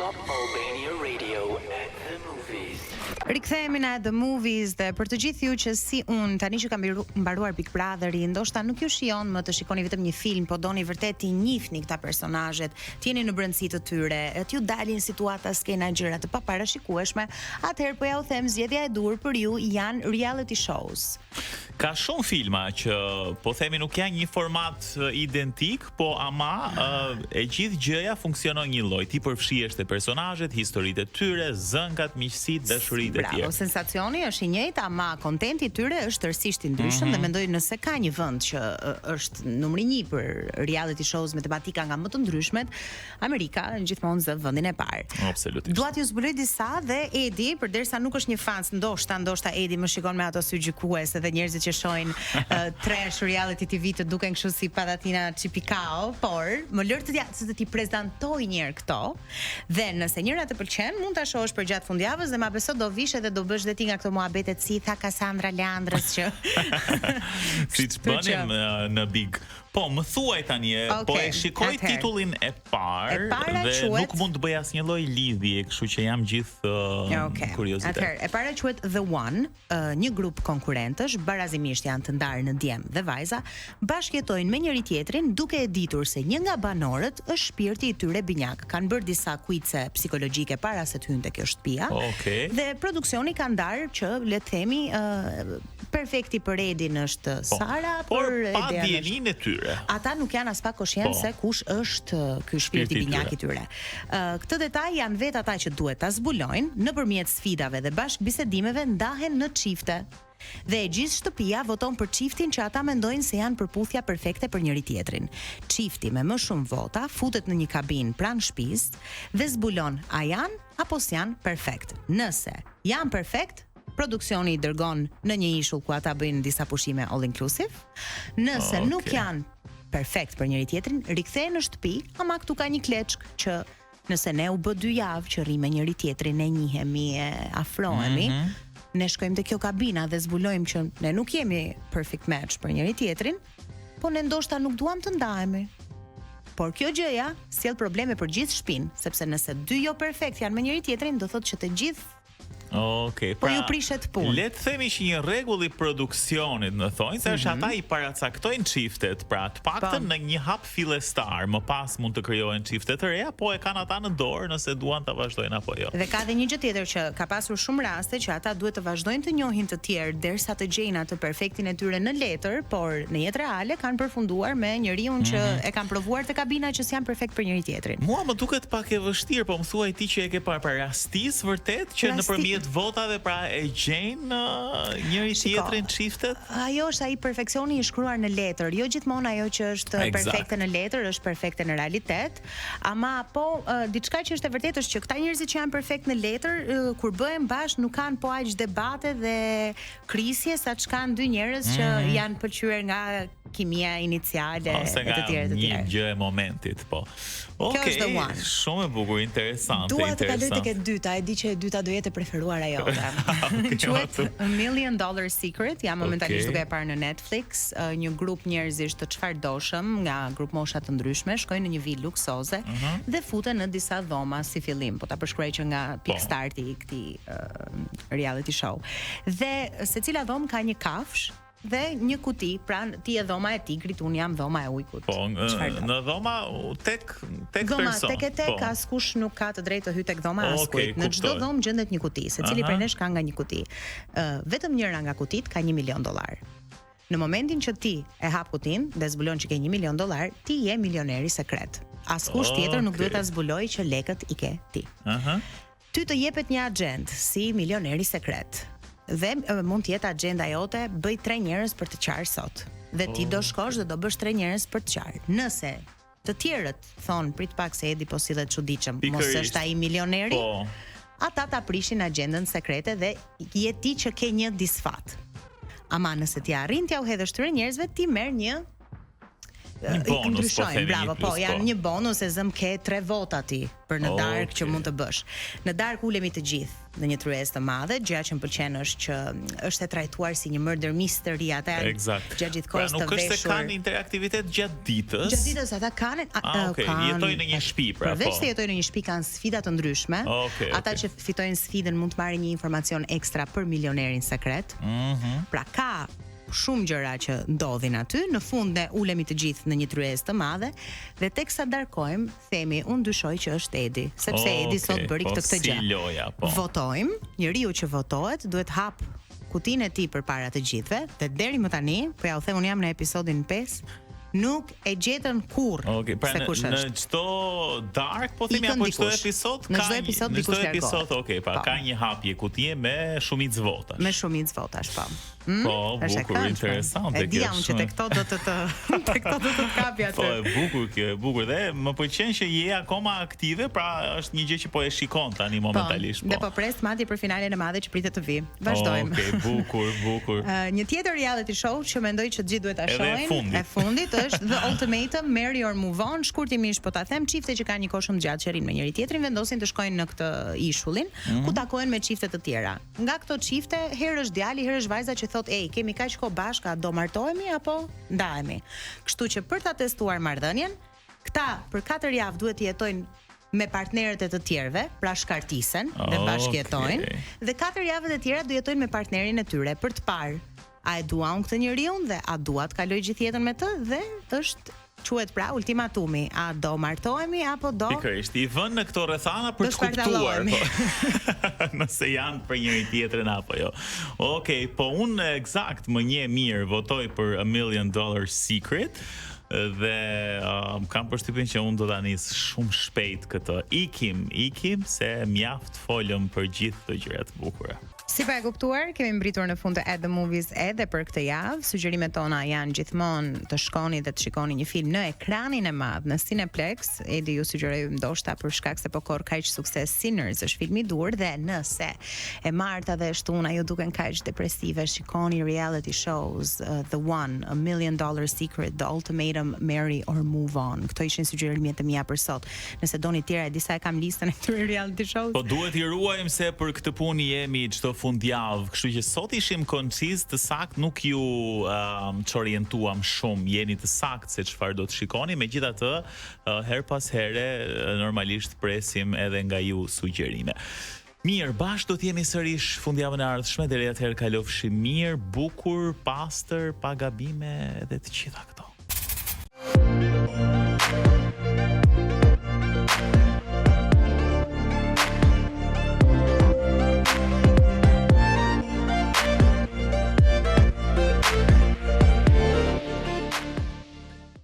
Top Albania Radio at the movies. Rikthehemi në The Movies dhe për të gjithë ju që si unë tani që kam mbaruar Big Brotherin, ndoshta nuk ju shijon më të shikoni vetëm një film, po doni vërtet të njihni këta personazhet, të jeni në brendësi të tyre, t'ju dalin situata, skena, gjëra të paparashikueshme, atëherë po ja u them zgjedhja e dur për ju janë reality shows. Ka shumë filma që po themi nuk janë një format identik, po ama e gjithë gjëja funksionon një lloj. Ti përfshihesh te personazhet, historitë e tyre, zënkat, miqësitë, dashuritë e tjera. Bravo, sensacioni është i njëjtë, ama kontenti i tyre është tërësisht i ndryshëm dhe mendoj nëse ka një vend që është numri 1 për reality shows me tematika nga më të ndryshmet, Amerika gjithmonë zë vendin e parë. Absolutisht. Dua t'ju zbuloj disa dhe Edi, përderisa nuk është një fan, ndoshta Edi më shikon me ato sy gjykuese dhe njerëzit që shohin trash reality TV të duken kështu si patatina chipikao, por më lër të ti prezantoj një herë këto dhe nëse njëra të pëlqen mund ta shohësh për gjatë fundjavës dhe ma beso do vish edhe do bësh dhe ti nga këto muhabetet si tha Cassandra Leandrës që siç bënim në Big. Po, më thuaj tani, po e shikoj titullin e parë dhe nuk mund të bëj asnjë lloj lidhje, kështu që jam gjithë kuriozitet. Atëherë, e para quhet The One, një grup konkurrentësh, barazimisht janë të ndarë në djem dhe vajza, bashkëjetojnë me njëri tjetrin duke e ditur se një nga banorët është shpirti i tyre binjak. Kanë bërë disa kuice psikologjike para se të hyjnë te kjo shtëpia. Dhe produksioni ka ndarë që le të themi perfekti për Edin është Sara, por pa dijenin e tyre. Ata nuk janë as pak koshient se kush është ky shpirti binjak i tyre. Këtë detaj janë vetë ata që duhet ta zbulojnë, nëpërmjet sfidave dhe bashkëbisedimeve ndahen në çifte. Dhe e gjithë shtëpia voton për çiftin që ata mendojnë se janë përputhja perfekte për njëri tjetrin. Çifti me më shumë vota futet në një kabinë pranë shtëpisë dhe zbulon a janë apo s'janë perfekt. Nëse janë perfekt, produksioni i dërgon në një ishull ku ata bëjnë disa pushime all inclusive. Nëse nuk janë perfekt për njëri tjetrin, rikthehen në shtëpi, ama këtu ka një kleçk që nëse ne u bë 2 javë që rrim me njëri tjetrin, ne njihemi, e afrohemi, ne shkojmë te kjo kabina dhe zbulojmë që ne nuk jemi perfect match për njëri tjetrin, po ne ndoshta nuk duam të ndahemi. Por kjo gjëja sjell probleme për gjithë shtëpinë, sepse nëse 2 jo perfekt janë me njëri tjetrin, do thotë që të gjithë po ju prishet punë. Le të themi që një rregull i produksionit, në thonjë se është ata i paracaktojnë çiftet, pra të paktën në një hap fillestar, më pas mund të krijohen çifte të reja, po e kanë ata në dorë nëse duan ta vazhdojnë apo jo. Dhe ka edhe një gjë tjetër që ka pasur shumë raste që ata duhet të vazhdojnë të njohin të tjerë derisa të gjejnë atë perfektin e tyre në letër, por në jetë reale kanë përfunduar me njeriu që e kanë provuar te kabina që s'janë perfekt për njëri tjetrin. Mua më duket pak e vështirë, po më thuaj ti që e ke parastis vërtet që nëpërmjet votave pra e gjejnë njëri tjetrin çiftet? Ajo është ai perfeksioni i shkruar në letër. Jo gjithmonë ajo që është perfekte në letër është perfekte në realitet, ama po diçka që është e vërtetë është që këta njerëz që janë perfekt në letër kur bëhen bash nuk kanë po aq debate dhe krisje sa ç'kan 2 njerëz që janë pëlqyer nga kimia iniciale e të tjerë. Një gjë e momentit, po. Okej, shumë e bukur, interesante. Dua të kaloj tek e dyta, e di që e dyta do jetë e preferuara jote. Quhet $1 Million Secret, jam momentalisht duke e parë në Netflix, një grup njerëzish të çfarëdoshëm nga grup mosha të ndryshme shkojnë në një vilë luksoze dhe futen në disa dhoma si fillim, po ta përshkruaj që nga pikëstarti i këtij reality show. Dhe secila dhomë ka një kafshë dhe një kuti, pra ti e dhoma e tigrit, unë jam dhoma e ujkut. Po, në dhoma tek person. Tek askush nuk ka të drejtë të hyjë tek dhoma askujt. Në çdo dhomë gjendet një kuti, secili prej nesh ka nga një kuti. Vetëm njëra nga kutit ka $1 milion. Në momentin që ti e hap kutin dhe zbulon që ke $1 milion, ti je milioneri sekret. Askush tjetër nuk duhet ta zbulojë që lekët i ke ti. Ty të jepet një agent si milioneri sekret. Dhe mund të jetë agjenda jote, bëj 3 njerëz për të qarë sot. Dhe ti do shkosh dhe do bësh 3 njerëz për të qarë. Nëse të tjerët thonë prit pak se Edi po sillet çuditshëm, mos është ai milioneri, ata ta prishin agjendën sekrete dhe je ti që ke një disfat. Ama nëse ti arrin t'ja u hedhësh 3 njerëzve, ti merr një bonus, po themi, bravo, një plus, po, janë një bonus e zëm ke 3 vota ti për në dark që mund të bësh. Në dark ulemi të gjithë në një tryezë të madhe, gjëja që më pëlqen është që është e trajtuar si një murder mystery, ata gjatë gjithë kohës të veshur. Nuk është se kanë interaktivitet gjatë ditës. Gjatë ditës ata kanë, jetojnë në një shtëpi, pra. Përveç se jetojnë në një shtëpi kanë sfida të ndryshme. Ata që fitojnë sfidën mund të marrin një informacion ekstra për milionerin sekret. Pra ka shumë gjëra që ndodhin aty, në fund ne ulemi të gjithë në një tryezë të madhe dhe teksa darkojmë, themi unë dyshoj që është Edi, sepse Edi sot bëri këtë gjë. Si loja, po. Votojmë, njeriu që votohet duhet hap kutinë e tij përpara të gjithëve dhe deri më tani, po ja u them unë jam në episodin 5, nuk e gjetën kurrë se kush është. Në çdo dark, po themi apo çdo episod ka në çdo episod, ka një hapje kutie me shumicë votash. Me shumicë votash, po. Po, bukur, interesante kjo. E dia unë që tek këto do të kapi atë. Po, e bukur kjo, e bukur dhe më pëlqen që je akoma aktive, pra është një gjë që po e shikon tani momentalisht. Dhe po pres madje për finalen e madhe që pritet të vi. Vazhdojmë. Okej, bukur. Një tjetër reality show që mendoj që të gjithë duhet ta shohin, e fundit është The Ultimatum, Marry or Move On. Shkurtimisht po ta them, çifte që kanë një kohë shumë gjatë që rrin me njëri tjetrin vendosin të shkojnë në këtë ishullin, ku takohen me çifte të tjera. Nga këto çifte, herë është djali, herë është vajza që thot, ej, kemi kaq kohë bashkë, a do martohemi apo ndahemi? Kështu që për ta testuar marrëdhënien, këta për 4 javë duhet të jetojnë me partnerët e të tjerëve, pra shkartisen dhe bashkëjetojnë, dhe 4 javët e tjera do jetojnë me partnerin e tyre për të parë a e dua unë këtë njeriu dhe a dua të kaloj gjithë jetën me të, dhe është quhet pra ultimatumi, a do martohemi apo do pikërisht i vën në këto rrethana për të kuptuar nëse janë për njëri tjetrin apo jo. Okej, po unë eksakt më një mirë votoj për $1 Million Secret dhe kam përshtypjen që unë do ta nis shumë shpejt këtë. Ikim se mjaft folëm për gjithë këto gjëra të bukura. Si pa e kuptuar, kemi mbritur në fund të At the Movies edhe për këtë javë. Sugjerimet tona janë gjithmonë të shkoni dhe të shikoni një film në ekranin e madh në Cineplex. Edi ju sugjeroj ndoshta për shkak se po korr kaq sukses Sinners, është film i dur, dhe nëse e marta dhe e shtuna ju duken kaq depresive, shikoni reality shows, The One, $1 Million Secret, The Ultimatum, Marry or Move On. Këto ishin sugjerimet e mia për sot. Nëse doni tjera, disa e kam listën e këtyre reality shows. Po duhet i ruajmë se për këtë punë jemi çdo fundjavë, kështu që sot ishim konciz, të sakt, nuk ju çorientuam shumë, jeni të sakt se çfarë do të shikoni, megjithatë her pas here normalisht presim edhe nga ju sugjerime. Mirë, bashkë do të jemi sërish fundjavën e ardhshme, deri atëherë kalofshi mirë, bukur, pastër, pa gabime edhe të gjitha këto.